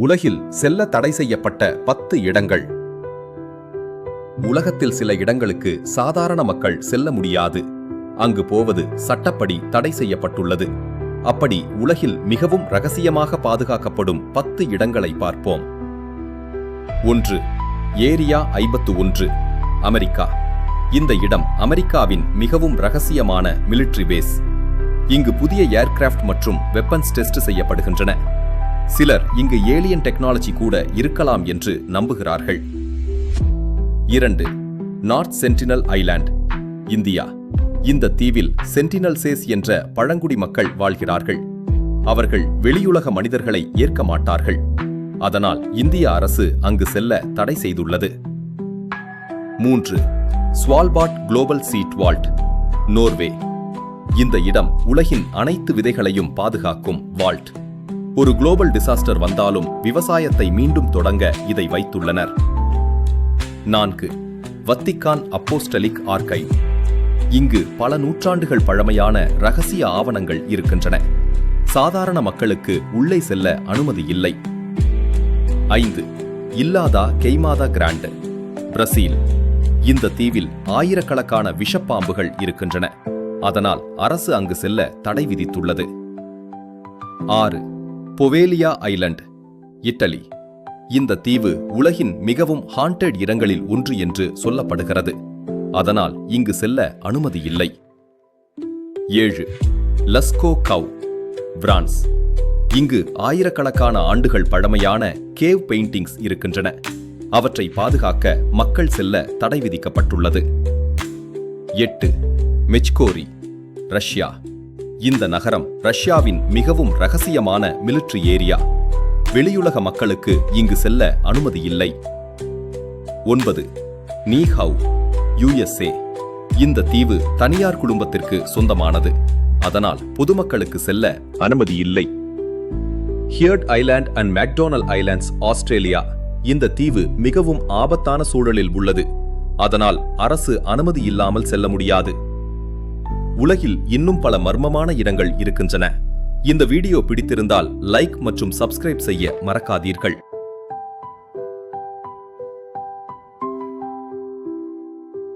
உலகில் செல்ல தடை செய்யப்பட்ட 10 இடங்கள். உலகத்தில் சில இடங்களுக்கு சாதாரண மக்கள் செல்ல முடியாது. அங்கு போவது சட்டப்படி தடை செய்யப்பட்டுள்ளது. அப்படி உலகில் மிகவும் ரகசியமாக பாதுகாக்கப்படும் 10 இடங்களை பார்ப்போம். 1. Area 51, America. இந்த இடம் அமெரிக்காவின் மிகவும் ரகசியமான மிலிட்டரி பேஸ். இங்கு புதிய ஏர்கிராஃப்ட் மற்றும் வெப்பன்ஸ் டெஸ்ட் செய்யப்படுகின்றன. சிலர் இங்கு ஏலியன் டெக்னாலஜி கூட இருக்கலாம் என்று நம்புகிறார்கள். 2. North sentinel island, India. இந்த தீவில் சென்டினல்சேஸ் என்ற பழங்குடி மக்கள் வாழ்கிறார்கள். அவர்கள் வெளியுலக மனிதர்களை ஏற்க மாட்டார்கள். அதனால் இந்திய அரசு அங்கு செல்ல தடை செய்துள்ளது. 3. Svalbard global seat Walt, Norway. இந்த இடம் உலகின் அனைத்து விதைகளையும் பாதுகாக்கும் வால்ட். ஒரு குளோபல் டிசாஸ்டர் வந்தாலும் விவசாயத்தை மீண்டும் தொடங்க இதை வைத்துள்ளனர். 4. Vatican apostolic archive. இங்கு பல நூற்றாண்டுகள் பழமையான ரகசிய ஆவணங்கள் இருக்கின்றன. சாதாரண மக்களுக்கு உள்ளே செல்ல அனுமதி இல்லை. 5. இல்லாதா கெய்மாதா கிராண்ட், பிரசீல். இந்த தீவில் ஆயிரக்கணக்கான விஷப்பாம்புகள் இருக்கின்றன. அதனால் அரசு அங்கு செல்ல தடை விதித்துள்ளது. 6. பொவேலியா ஐலண்ட், இட்டலி. இந்த தீவு உலகின் மிகவும் ஹாண்டட் இடங்களில் ஒன்று என்று சொல்லப்படுகிறது. அதனால் இங்கு செல்ல அனுமதி இல்லை. 7. லஸ்கோ கவ், பிரான்ஸ். இங்கு ஆயிரக்கணக்கான ஆண்டுகள் பழமையான கேவ் பெயிண்டிங்ஸ் இருக்கின்றன. அவற்றை பாதுகாக்க மக்கள் செல்ல தடை விதிக்கப்பட்டுள்ளது. 8. மெச்கோரி, ரஷ்யா. இந்த நகரம் ரஷ்யாவின் மிகவும் ரகசியமான மிலிட்டரி ஏரியா. வெளியுலக மக்களுக்கு இங்கு செல்ல அனுமதி இல்லை. 9. நீஹவ், USA. இந்த தீவு தனியார் குடும்பத்திற்கு சொந்தமானது. அதனால் பொதுமக்களுக்கு செல்ல அனுமதி இல்லை. Heard Island and McDonald Islands, Australia. இந்த தீவு மிகவும் ஆபத்தான சூழலில் உள்ளது. அதனால் அரசு அனுமதி இல்லாமல் செல்ல முடியாது. உலகில் இன்னும் பல மர்மமான இடங்கள் இருக்கின்றன. இந்த வீடியோ பிடித்திருந்தால் லைக் மற்றும் சப்ஸ்கிரைப் செய்ய மறக்காதீர்கள்.